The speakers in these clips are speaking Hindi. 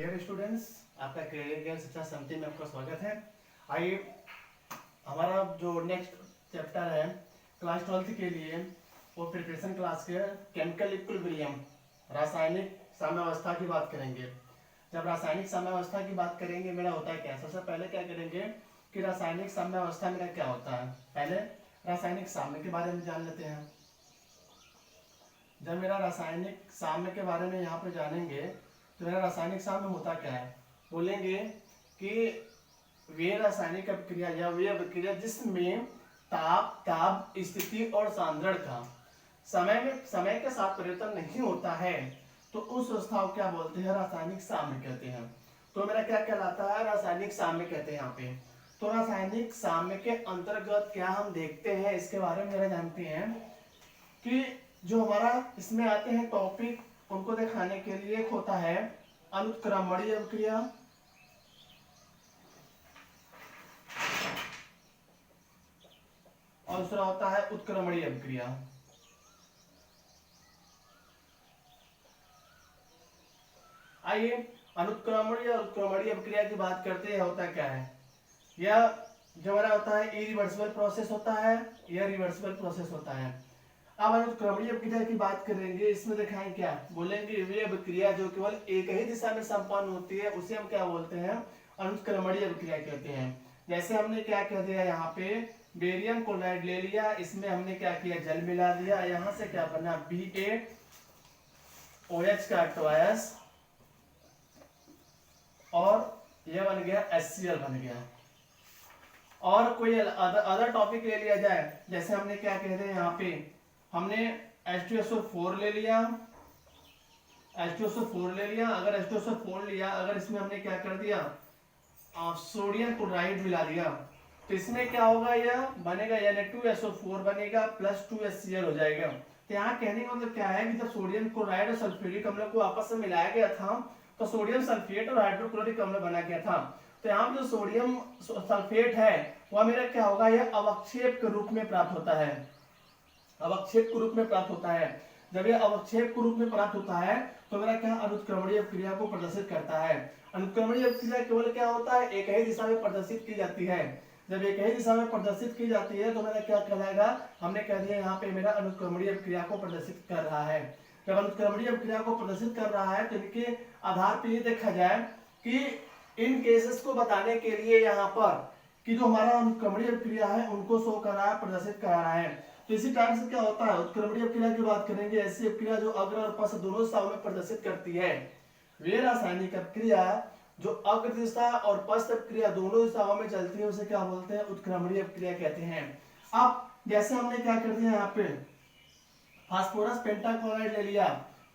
डियर स्टूडेंट्स, आपका करियर ज्ञान शिक्षा समिति में आपका स्वागत है। आइए, हमारा जो नेक्स्ट चैप्टर है क्लास 12 के लिए वो प्रिपरेशन क्लास के केमिकल इक्विलिब्रियम रासायनिक साम्यावस्था की बात करेंगे। जब रासायनिक साम्यावस्था की बात करेंगे मेरा होता है क्या, सबसे पहले क्या करेंगे कि रासायनिक साम्यावस्था मेरा क्या होता है। पहले रासायनिक साम्य के बारे में जान लेते हैं। जब मेरा रासायनिक साम्य के बारे में यहाँ पे जानेंगे तो मेरा रासायनिक साम्य होता क्या है, बोलेंगे कि वे रासायनिक अभिक्रिया या वे अभिक्रिया जिसमें ताप स्थिति और सांद्रण का समय के साथ परिवर्तन नहीं होता है तो उस अवस्था को क्या बोलते हैं, रासायनिक साम्य कहते हैं। तो मेरा क्या कहलाता है, रासायनिक साम्य कहते हैं यहाँ पे। तो रासायनिक साम्य के अंतर्गत क्या हम देखते हैं, इसके बारे में मेरा जानते हैं कि जो हमारा इसमें आते हैं टॉपिक उनको दिखाने के लिए एक होता है अनुत्क्रमणीय अभिक्रिया, और दूसरा होता है उत्क्रमणीय अभिक्रिया। आइए अनुत्क्रमणीय और उत्क्रमणीय अभिक्रिया की बात करते हैं। होता क्या है, यह जो हमारा होता है इरिवर्सिबल प्रोसेस होता है, यह रिवर्सिबल प्रोसेस होता है। अब अनुत्क्रमणीय अभिक्रिया की बात करेंगे, इसमें दिखाएं क्या, बोलेंगे वे अभिक्रिया जो केवल एक ही दिशा में संपन्न होती है उसे हम क्या बोलते हैं, अनुत्क्रमणीय अभिक्रिया कहते हैं। जैसे हमने क्या कह दिया, यहाँ पे बेरियम क्लोराइड ले लिया, इसमें हमने क्या किया, जल मिला दिया, यहाँ से क्या बना BaOH का ट्वाइस और यह बन गया HCl बन गया। और कोई अदर टॉपिक ले लिया जाए, जैसे हमने क्या कह रहे हैं, यहाँ पे हमने H2SO4 ले लिया, H2SO4 ले लिया। अगर H2SO4 लिया, अगर इसमें हमने क्या कर दिया, सोडियम क्लोराइड मिला दिया, तो इसमें क्या होगा, यह बनेगा Na2SO4 बनेगा प्लस 2HCl हो जाएगा। तो यहाँ कहने का मतलब क्या है कि जब सोडियम क्लोराइड और सल्फ्यूरिक अम्ल को आपस में मिलाया गया था तो सोडियम सल्फेट और हाइड्रोक्लोरिक अम्ल बना गया था। तो यहाँ जो सोडियम सल्फेट है वह मेरा क्या होगा, यह अवक्षेप के रूप में प्राप्त होता है, अवक्षेप के रूप में प्राप्त होता है। जब यह अवक्षेप के रूप में प्राप्त होता है तो मेरा क्या अनुत्क्रमणीय अभिक्रिया को प्रदर्शित करता है। अनुत्क्रमणीय अभिक्रिया केवल क्या होता है, एक ही दिशा में प्रदर्शित की जाती है। जब एक ही दिशा में प्रदर्शित की जाती है तो मेरा क्या कहलाएगा, हमने कह दिया यहाँ पे मेरा अनुत्क्रमणीय अभिक्रिया को प्रदर्शित कर रहा है। जब अनुत्क्रमणीय अभिक्रिया को प्रदर्शित कर रहा है तो इनके आधार पर ये देखा जाए कि इन केसेस को बताने के लिए यहाँ पर कि जो हमारा अनुत्क्रमणीय अभिक्रिया है उनको शो कर रहा है, प्रदर्शित करा रहा है। तो इसी टाइप से क्या होता है, उत्क्रमणीय अभिक्रिया की बात करेंगे, ऐसी अभिक्रिया जो अग्र और पश्च दोनों दिशाओं में प्रदर्शित करती है। वे रासायनिक अभिक्रिया जो अग्र दिशा और पश्च अभिक्रिया दोनों दिशाओं में चलती है उसे क्या बोलते हैं, उत्क्रमणीय अभिक्रिया कहते हैं। अब जैसे हमने क्या कर दिया, यहाँ पे फास्फोरस पेंटाक्लोराइड ले लिया,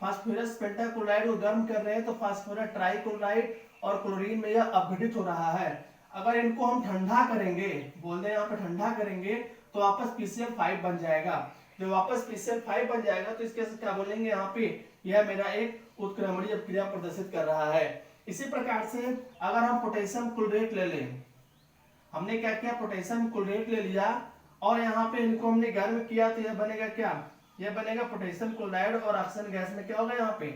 फास्फोरस पेंटाक्लोराइड को गर्म कर रहे हैं तो फास्फोरस ट्राइक्लोराइड और क्लोरीन में यह अपघटित हो रहा है। अगर इनको हम ठंडा करेंगे, बोल दें यहाँ पे ठंडा करेंगे तो वापस PCl5 बन जाएगा। जब वापस PCl5 बन जाएगा तो इसके क्या बोलेंगे, यहाँ पे यह मेरा एक उत्क्रमणीय अभिक्रिया प्रदर्शित कर रहा है। इसी प्रकार से अगर हम पोटेशियम क्लोरेट ले लें, हमने क्या किया, पोटेशियम क्लोरेट ले लिया और यहाँ पे इनको हमने गर्म किया तो यह बनेगा क्या, यह बनेगा पोटेशियम क्लोराइड और ऑक्सीजन गैस में क्या होगा, यहाँ पे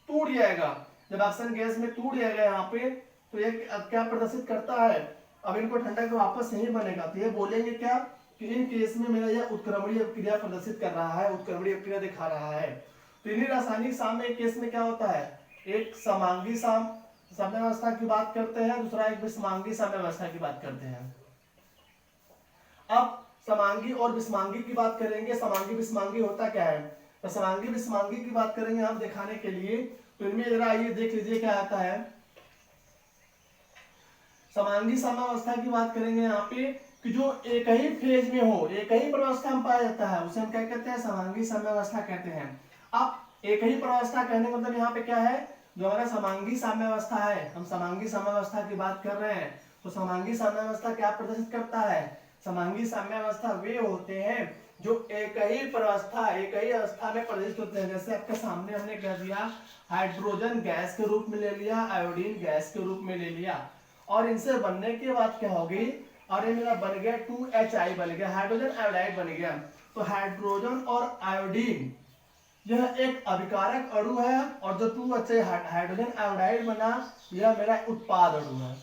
टूट जाएगा। जब ऑक्सीजन गैस में टूट जाएगा यहाँ पे तो ये क्या प्रदर्शित करता है, अब इनको ठंडा के वापस नहीं बनेगा। तो ये बोलेंगे क्या कि इन केस में मेरा यह उत्क्रमणीय अभिक्रिया प्रदर्शित कर रहा है, उत्क्रमणीय अभिक्रिया दिखा रहा है। तो इन्हीं रासायनिक साम्य केस में क्या होता है, एक समांगी साम्यावस्था की बात करते हैं, दूसरा एक विषमांगी साम्यावस्था की बात करते हैं। अब समांगी और विषमांगी की बात करेंगे, समांगी विषमांगी होता क्या है। तो समांगी विषमांगी की बात करेंगे हम दिखाने के लिए, तो इनमें जरा आइए देख लीजिए क्या आता है। समांगी साम्यावस्था की बात करेंगे यहाँ पे कि जो एक ही फेज में हो, एक ही प्रवस्था में पाया जाता है उसे हम क्या कहते हैं, समांगी साम्यावस्था कहते हैं। अब एक ही प्रवस्था कहने का मतलब यहाँ पे क्या है, जो हमारा समांगी साम्यावस्था है, हम समांगी साम्यावस्था की बात कर रहे हैं। तो समांगी साम्यावस्था क्या प्रदर्शित करता है, समांगी साम्यावस्था वे होते हैं जो एक ही प्रवस्था, एक ही अवस्था में प्रदर्शित होते हैं। जैसे आपके सामने हमने कह दिया हाइड्रोजन गैस के रूप में ले लिया, आयोडीन गैस के रूप में ले लिया, और इनसे बनने के बाद क्या होगी, और ये मेरा बन गया 2HI बन गया, हाइड्रोजन आयोडाइड बन गया। तो हाइड्रोजन और आयोडीन यह एक अभिकारक अणु है और जो 2 अच्छे हाइड्रोजन आयोडाइड बना यह मेरा उत्पाद अणु है।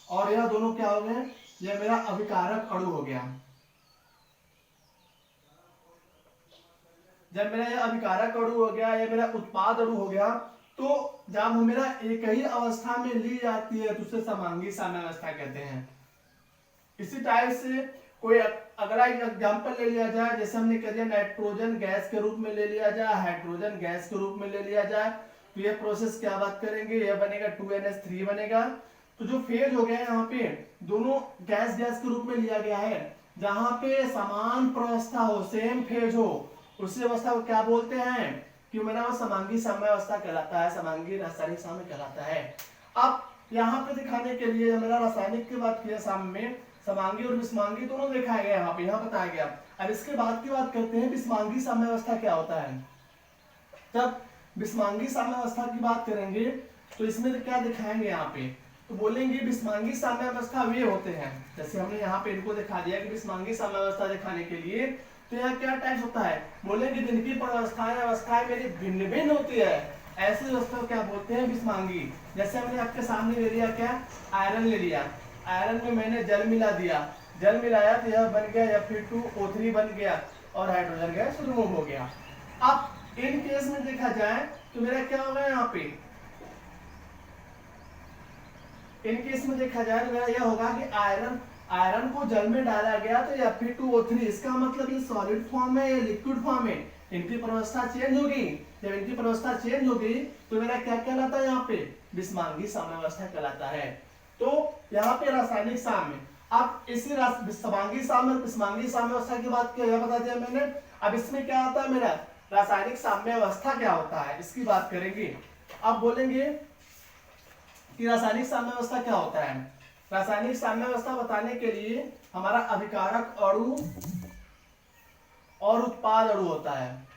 और यह दोनों क्या हो गए, यह मेरा अभिकारक अणु हो गया। जब मेरा यह अभिकारक अणु हो गया, यह मेरा उत्पाद अणु हो गया, तो जब मेरा एक ही अवस्था में ली जाती है तो उसे समांगी साम्यावस्था कहते हैं। इसी टाइप से कोई अगला एग्जांपल ले लिया जाए, जैसे हमने कह दिया नाइट्रोजन गैस के रूप में ले लिया जाए, हाइड्रोजन गैस के रूप में ले लिया जाए, तो ये प्रोसेस क्या बात करेंगे, यह बनेगा 2NH3 बनेगा। तो जो फेज हो गया यहाँ पे दोनों गैस के रूप में लिया गया है, जहां पे समान प्रवस्था हो, सेम फेज हो, उसी अवस्था को क्या बोलते हैं कि मेरा वो समांगी साम्यावस्था कहलाता है, समांगी रासायनिक साम्य कहलाता है। अब यहाँ पे दिखाने के लिए मेरा रासायनिक की बात किया, साम्य में समांगी और विस्मांगी दोनों दिखाया गया, यहाँ पे यहाँ बताया गया। अब इसके बाद की बात करते हैं विस्मांगी साम्यावस्था क्या होता है। जब विस्मांगी साम्यावस्था की बात करेंगे तो इसमें क्या दिखाएंगे यहाँ पे, तो बोलेंगे विस्मांगी साम्यावस्था वे होते हैं, जैसे हमने यहाँ पे इनको दिखा दिया कि विस्मांगी साम्यावस्था दिखाने के लिए तो यहाँ क्या टाइप होता है, बोलेंगे जिनकी अवस्थाएं मेरी भिन्न भिन्न होती है ऐसी अवस्था को क्या बोलते हैं, विस्मांगी। जैसे हमने आपके सामने ले लिया क्या, आयरन ले लिया, आयरन में मैंने जल मिला दिया, जल मिलाया तो यह बन गया Fe2O3 बन गया और हाइड्रोजन गैस रिमूव हो गया। अब इन केस में देखा जाए तो मेरा क्या होगा यहाँ पे, इन केस में देखा जाए तो मेरा यह होगा कि आयरन को जल में डाला गया तो Fe2O3, इसका मतलब ये सॉलिड फॉर्म है या लिक्विड फॉर्म है, इनकी प्रवस्था चेंज होगी। जब इनकी प्रवस्था चेंज होगी तो मेरा क्या कहलाता है, यहाँ पे विस्मांगी साम्यावस्था कहलाता है। तो यहाँ पे रासायनिक साम्य, अब इसी समांगी साम्य और विस्मांगी साम्यावस्था की बात क्या बता दिया मैंने। अब इसमें क्या होता है, मेरा रासायनिक साम्यावस्था क्या होता है इसकी बात करेंगे। अब बोलेंगे कि रासायनिक साम्यावस्था क्या होता है। रासायनिक साम्यावस्था बताने के लिए हमारा अभिकारक अणु और उत्पाद अणु होता है।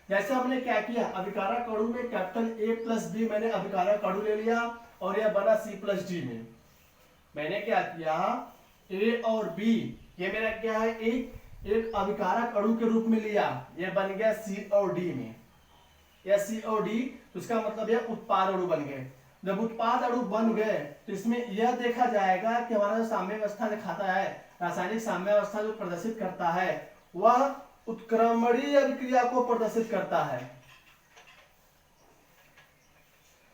जैसे हमने क्या किया, अभिकारक अणु में कैपिटल A+B मैंने अभिकारक अणु ले लिया और यह बना C+D में। मैंने क्या किया, A और B ये मेरा क्या है, एक अभिकारक अणु के रूप में लिया, यह बन गया C और D में, यह C और D, तो इसका मतलब यह उत्पाद अणु बन गए। जब उत्पाद अणु बन गए तो इसमें यह देखा जाएगा कि हमारा जो साम्यावस्था दिखाता है, रासायनिक साम्यावस्था जो प्रदर्शित करता है वह उत्क्रमणीय अभिक्रिया को प्रदर्शित करता है।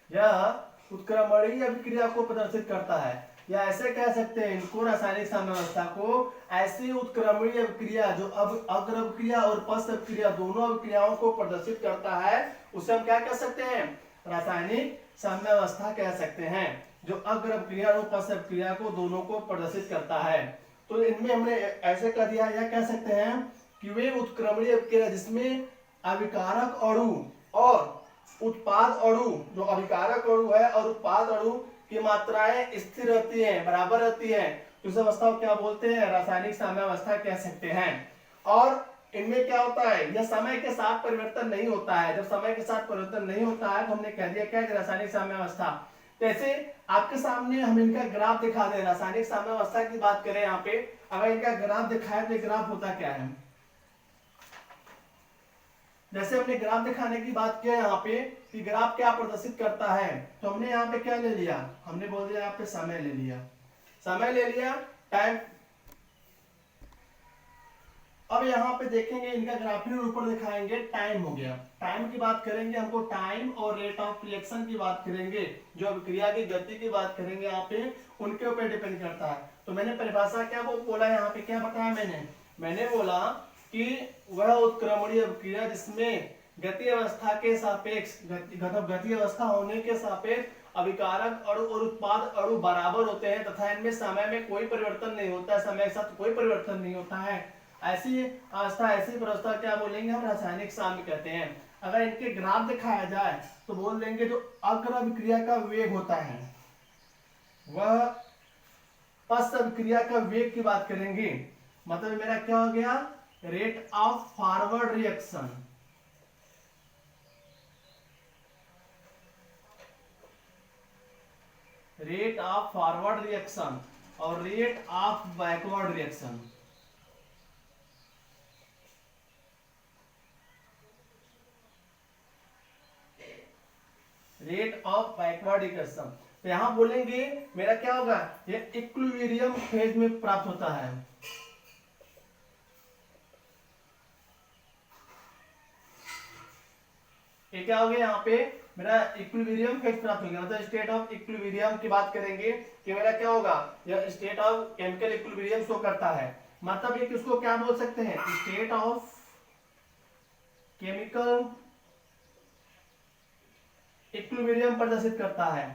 यह उत्क्रमणीय अभिक्रिया को प्रदर्शित करता है, या ऐसे कह सकते हैं इनको, रासायनिक साम्यावस्था को ऐसी उत्क्रमणीय अभिक्रिया जो अब अग्र अभिक्रिया और पश्च अभिक्रिया दोनों अभिक्रियाओं को प्रदर्शित करता है, उसे हम क्या कह सकते हैं, रासायनिक साम्यावस्था कह सकते हैं, जो अग्र अभिक्रिया और पश्च अभिक्रिया को दोनों को प्रदर्शित करता है। तो इनमें हमने ऐसे कर दिया, या कह सकते हैं कि वे उत्क्रमणीय अभिक्रिया जिसमें अभिकारक अणु और उत्पाद अणु, जो अभिकारक अणु है और उत्पाद अणु की मात्राएं स्थिर रहती हैं, बराबर रहती हैं, तो उस अवस्था को क्या बोलते हैं, रासायनिक साम्यावस्था कह सकते हैं। और इनमें क्या होता है, यह समय के साथ परिवर्तन नहीं होता है। जब समय के साथ परिवर्तन नहीं होता है तो हमने कह दिया क्या, रासायनिक साम्यावस्था। जैसे आपके सामने हम इनका ग्राफ दिखा दें, रासायनिक साम्यावस्था की बात करें, यहाँ पे अगर इनका ग्राफ दिखाए तो ग्राफ होता क्या है, जैसे हमने ग्राफ दिखाने की बात किया यहाँ पे कि ग्राफ क्या प्रदर्शित करता है, तो हमने यहाँ पे क्या ले लिया, हमने बोल दिया यहाँ पे समय ले लिया, समय ले लिया, टाइम। अब यहाँ पे देखेंगे इनका ग्राफ ऊपर दिखाएंगे, टाइम हो गया, टाइम की बात करेंगे, हमको टाइम और रेट ऑफ रिएक्शन की बात करेंगे, जो अभिक्रिया की गति की बात करेंगे यहाँ पे, उनके ऊपर डिपेंड करता है। तो मैंने परिभाषा क्या वो बोला, यहाँ पे क्या बताया मैंने बोला कि वह उत्क्रमणीय अभिक्रिया जिसमें गति अवस्था के सापेक्ष, गति अवस्था होने के सापेक्ष अभिकारक अणु और उत्पाद अणु बराबर होते हैं तथा इनमें समय में कोई परिवर्तन नहीं होता है, समय के साथ कोई परिवर्तन नहीं होता है, ऐसी अवस्था, ऐसी व्यवस्था क्या बोलेंगे हम, रासायनिक साम्य कहते हैं। अगर इनके ग्राफ दिखाया जाए तो बोल देंगे जो अग्र अभिक्रिया का वेग होता है वह पश्च अभिक्रिया का वेग की बात करेंगे, मतलब मेरा क्या हो गया, rate of forward reaction, rate of forward reaction और rate of backward reaction. Rate of backward equation. तो यहां बोलेंगे मेरा क्या होगा, ये इक्विलिब्रियम फेज में प्राप्त होता है। ये क्या हो गया, यहाँ पे मेरा इक्विलिब्रियम फेज प्राप्त हो गया, मतलब स्टेट ऑफ इक्विलिब्रियम की बात करेंगे कि मेरा क्या होगा, यह state of chemical equilibrium show करता है। मतलब ये किसको क्या बोल सकते हैं, स्टेट ऑफ केमिकल इक्विलिब्रियम प्रदर्शित करता है।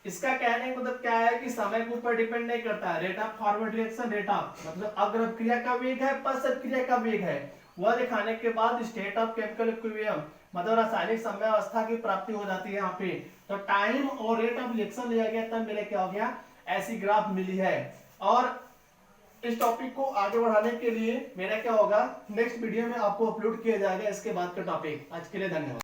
इसका कहने का मतलब क्या है कि समय के ऊपर डिपेंड नहीं करता है। Rate of forward reaction, rate of मतलब अग्र क्रिया का वेग है, पश्चात क्रिया का वेग है, वह दिखाने के बाद स्टेट ऑफ केमिकल इक्विलिब्रियम मतलब रासायनिक समयावस्था की प्राप्ति हो जाती है यहाँ पे। तो टाइम और रेट ऑफ रिएक्शन लिया गया, तब मेरे क्या हो गया, ऐसी ग्राफ मिली है। और इस टॉपिक को आगे बढ़ाने के लिए मेरा क्या होगा, नेक्स्ट वीडियो में आपको अपलोड किया जाएगा इसके बाद का टॉपिक। आज के लिए धन्यवाद।